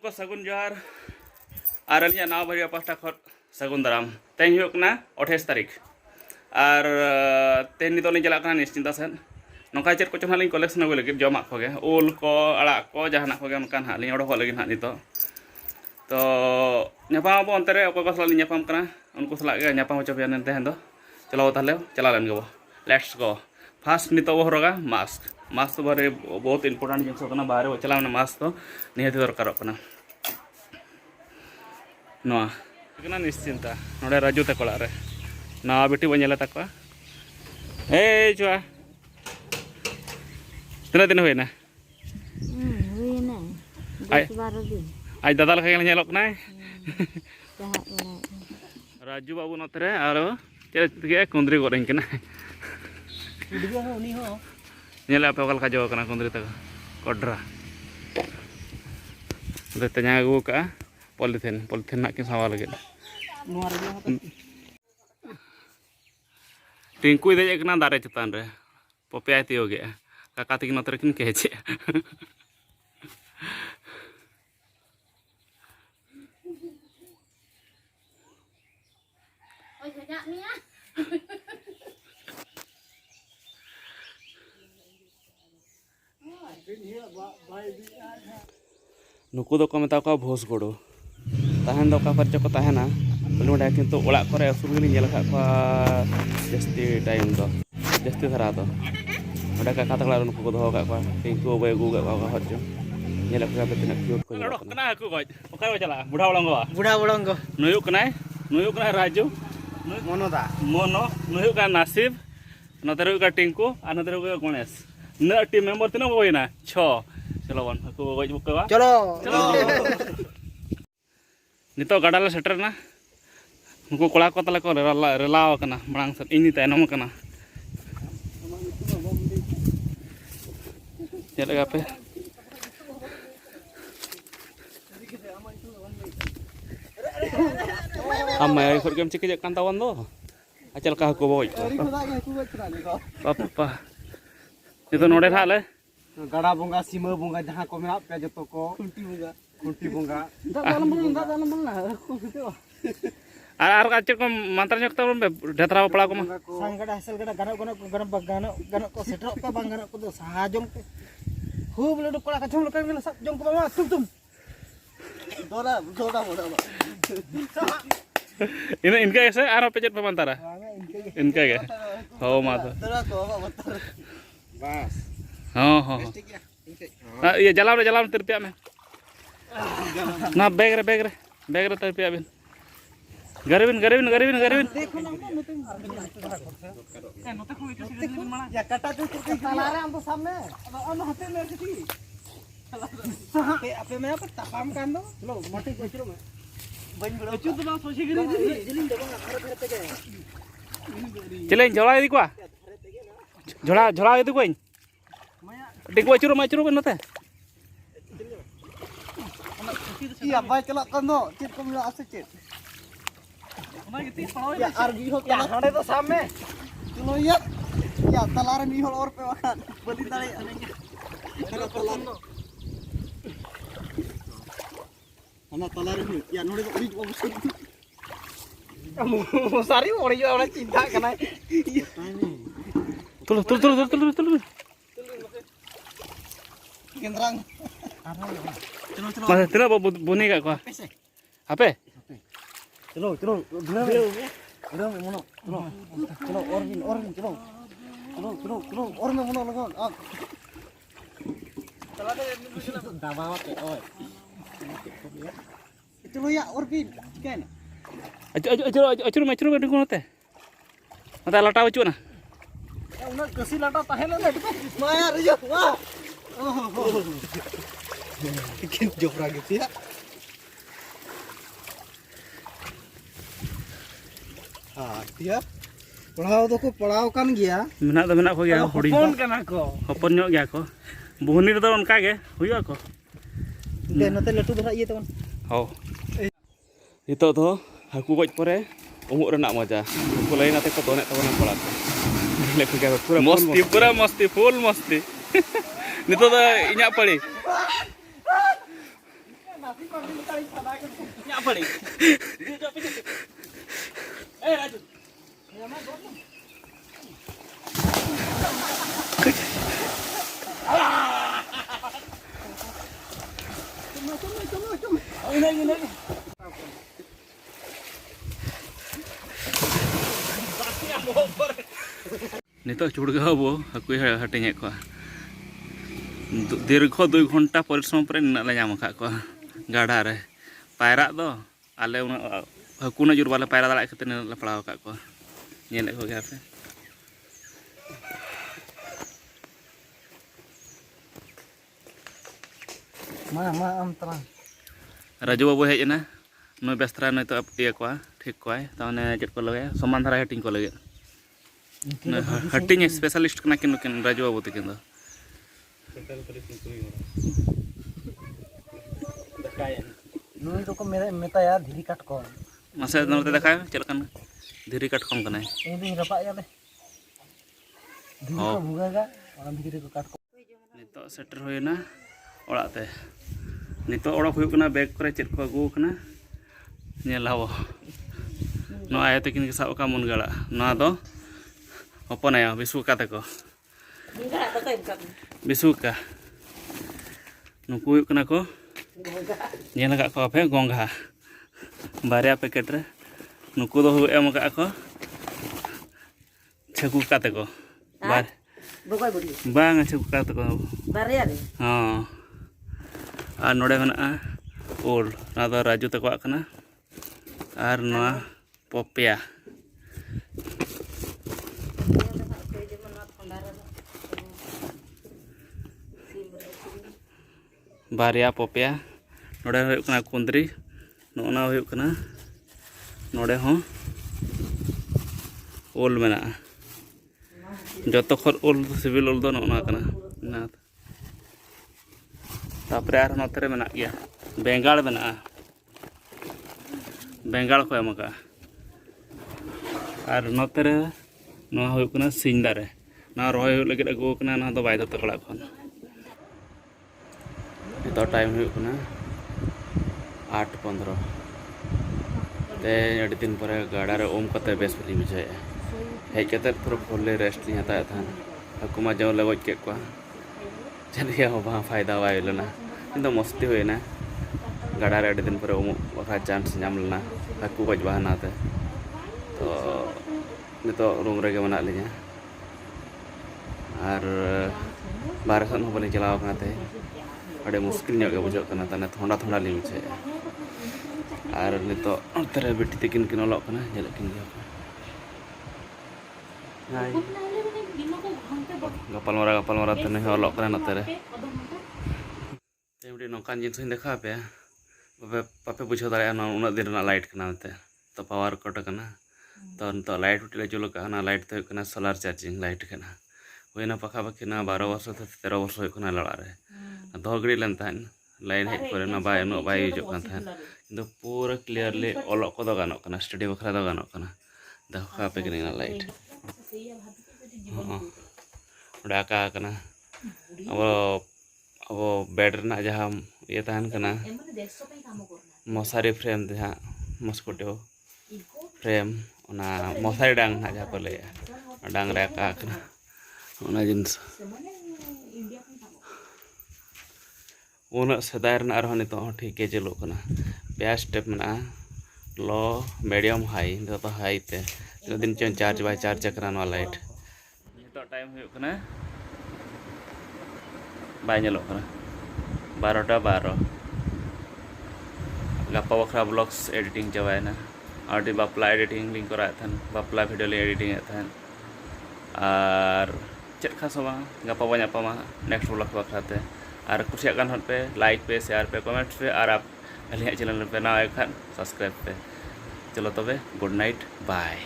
को सगुन जोहार और अलिया नाव भरिया पास्टा खत सगुन दाराम तेन हुई कना 28 तारीख और तेन नितो लिंग चला निश्चिंता सेन नौका चेक को चोना लिंग कलेक्शन अगु लगे जमा को गे उल को अड़ा को जहाना को गे उनका हां लिंग ओडो लगे हां नितो तो ᱧᱟᱯᱟᱢ ᱟᱵᱚ ᱚᱱᱛᱮ ᱨᱮ ᱚᱠᱚᱭ ᱠᱚ ᱥᱟᱞᱟᱜ ᱞᱤᱧ ᱧᱟᱯᱟᱢ ᱠᱟᱱᱟ ᱩᱱᱠᱩ ᱥᱟᱞᱟᱜ ᱜᱮ ᱧᱟᱯᱟᱢ ᱦᱚᱪᱚ ᱯᱮᱭᱟ ᱛᱮᱦᱮᱧ ᱫᱚ चलो ताहले चला लेन गो लेट्स गो फास्ट नितो बो हरगा मास्क मास्क तो बारे बहुत इंपोर्टेंट जिनिस होना बाहर चला मास्क तो निहती दरकार नवा निश्चिंता नोडे राजू तक ओड़ा रे नवा बेटी बो नेला तक ए जुआ तना दिन होइना आज दादा लखा गेल नेलक नाय राजू बाबू नतरे आरो चेक कुंद्री गोरें कना नेला पे ओकल का जो कना कुंद्री तक कोड्रा तेना अगू का पॉलिथिन ना कि सावा लगे टिंकू दे कना दारे चतान रे पपया तियोगे काका तक नतरे किन केचे नुकु दो को मेता को भोस गोड़ो तहन दो का परचो को तहना बलुडा किंतु ओड़ा करे असुर गेली नेल खा को जस्ती टाइम दो जस्ती धरा दो ओडा का तकला नुकु को दो का टिंकू बे गु का हरजो नेल का बेतना क्यूट को लड़ो कना हकु गज ओका चला बुढ़ा बड़ंगो नुयु कना राजू मोनोदा मोनो नुयु का नासिब नतरे का टिंकू आ नतरे का गणेश न टीम मेंबर तना होइना 6 चलो वन हकु गज बुकवा चलो नितो गाडा ले सेटर ना उनको कोड़ा को तले को रेलाव कना मांग से इनी तायनम कना चलेगा पे हम मैं खर गेम चिके जक कांता वन दो अचल का हकु बोय पापा नितो नोडे थाले गाड़ा बोंगा सीमा बोंगा जहां को मेना पे जतो को खुंटी बोंगा दालम बोंगा आर का चेक मंत्र जक तब ढेतरा पड़ा को संगड़ा हसल गड़ा गानो को सेटर पे बांग गानो को दो साजम खूब लडू कोड़ा कछम लोका में सब जम को मामा तुम दोड़ा मोड़ा इनका ऐसे आरो पेजट पे मंतारा इनका के हो मा तो बस हाँ ये जलाव तिरपिया में ना बैग रे तिरपिया बिन गरीबिन या कटा तो तालारे हम तो सामने अब हते में थी आपे में पर तपाम कान दो चलो मोटी कोचरो में बन बड़ो अचु तो ना सोचे गिरी जिलिन देबो ना खरे ते के चले झोला इदी को झोला इदी को टिंकू अचुरो नते या भाई चला कन दो चेत को मिला आसे चेत ओना गिती पड़ो या आर भी हो या हडे तो सामने चलो या तलारे मी होल और पे वाला बदी दाड़े अने तलारे मी या नोडे तो ओरी सारी ओरी जो चिंता कना तुल केंद्रांग चलो तेरा बुनी का को आपे चलो मोनो चलो और चलो और में मोनो लगा आप चला दे दबावत ओए चलो या और भी क्या है अचुरो में टिंकू नते मता लटा बचु ना उना कसी लाटा ताहेला ना माया रियो वाह ओहो किन जोफ्रा gitu ya dia पढ़ाओ तो को पढ़ाओ कान गया मेना को गया हुडी हपन काना को हपन ᱧᱚᱜ गया को बुहनी रे तो उनका के हुइया को दे नते लटू धरा ये तवन हो नितो तो हाकू गज परे उमुक रेना मजा उनको लाइन आते को दोने तवन पड़ा लेके गया पूरा मस्ती फुल मस्ती नितो तो इᱧᱟ पड़ी Tapi kok ini kali sana kan. Ini apa nih? Raju. Ya mah bos. Cuma. Oh, ini. Nito churga bo aku hatinya ko. Dirgho 2 घंटा परिश्रम पर नला nyam ka ko gada re. Paira do ale una haku na jur bala paira dala kete la palaw ka ko. Nyelek ko ga pe. Ma am terang. Raju babu hej na. No bestra no to dia ko ठीक ko ai taune jet ko lage saman dhara heting ko lage. हटिंग specialist कना किन राजू बाबू तकिन दो नुई तो को मेता यार धीरी काट को मासे नोते देखाय चलकन धीरी काट कम कना इन रपा याले धीरी को भुगागा और धीरी को काट को नितो सेटर होइना ओड़ाते नितो ओड़ा हुयु कना बैग करे चेक को अगु कना नेलावो नो आय तकिन के साब का मन गड़ा ना दो apa na ya bisuka teko bisuka nuku kena ko nyela ka ko ape gongha barya packet re nuku do em ka ko cheku ka teko bar बगल बड़ी bang cheku ka teko barya re ha ar node mena ol na do raju teko kana ar noa popia बारिया पोपिया नोडे हुयु कना कुंद्री नोना हुयु कना नोडे हो ओल मेना जतो खर ओल सिविल ओल दो नोना कना ना तापरे आर नोतरे मेना गया बेंगाल मेना बेंगाल को एमका आर नोतरे नो हुयु कना सिंदारे ना रोय हुयु लगे अगु कना ना दो बाय दो तकला खन तो टाइम हुई कना 8:15 ते अड़ी दिन पर गाड़ा रे ओम कते बेस बली बुझे हेज कते पूरा फुल्ले रेस्ट ली हता था हकु मा जो लगोज के को चलिए हो बा फायदा वाइलना किंतु मस्ती होइना गाड़ा रे अड़ी दिन पर ओम वखा चांस नाम लेना हकु गज बहाना ते तो नितो रूम रे के मना लिया और बाहर सन हो बली चलाव कनाते अड़े मुश्किल के बुझे ताने थोड़ा थोड़ा ली बुझे और नितो तेरे बेटी तकिन किन ओलक कना जेले किन हाय गपाल मारा तने ओलक कना नतरे एमडी नोकान जिनिस देखा पे पापे बुझे दाड़ा उना दिन लाइट कना ते तो पावर कट कना तो नितो लाइट उठी जुल का लाइट तो कना सोलार चार्जिंग लाइट कना होइना पाखा पाखी ना 12 वर्ष 13 वर्ष होइना लड़ा रे दो घड़ी लेन तहन लाइन हेज करे ना बाय नो बाय हिजो कान तहन किंतु पूरा क्लियरली ओलक को दो गानो कना स्टडी बखरा दो गानो कना देखा पे किना लाइट उडाका कना अब बेड ना जहां ये तहन कना मशारी फ्रेम जहां मस्कुटो फ्रेम ओना मशारी डांग ना जहां को ले डांग रे का कना ओना जिंस उन सदाय नित ठीक चलो पे स्टेप में लो मीडियम हाई तो हाई ते तीन दिन चो चार्ज बाय चार्ज करा लाइट नित टाइम होना बाय 12:12 गापा बखरा ब्लॉग्स एडिटिंग चाबाना आड़ी बापला एडिटिंग लिंक करा बापला भिडियो एडिटिंग और चेक खास गापा बा नेक्स्ट ब्लॉग बखराते और कुछ पे लाइक पे शेयर पे कमेंट पे और आप चैनल पे ना खान सब्सक्राइब पे चलो तबे गुड नाइट बाय।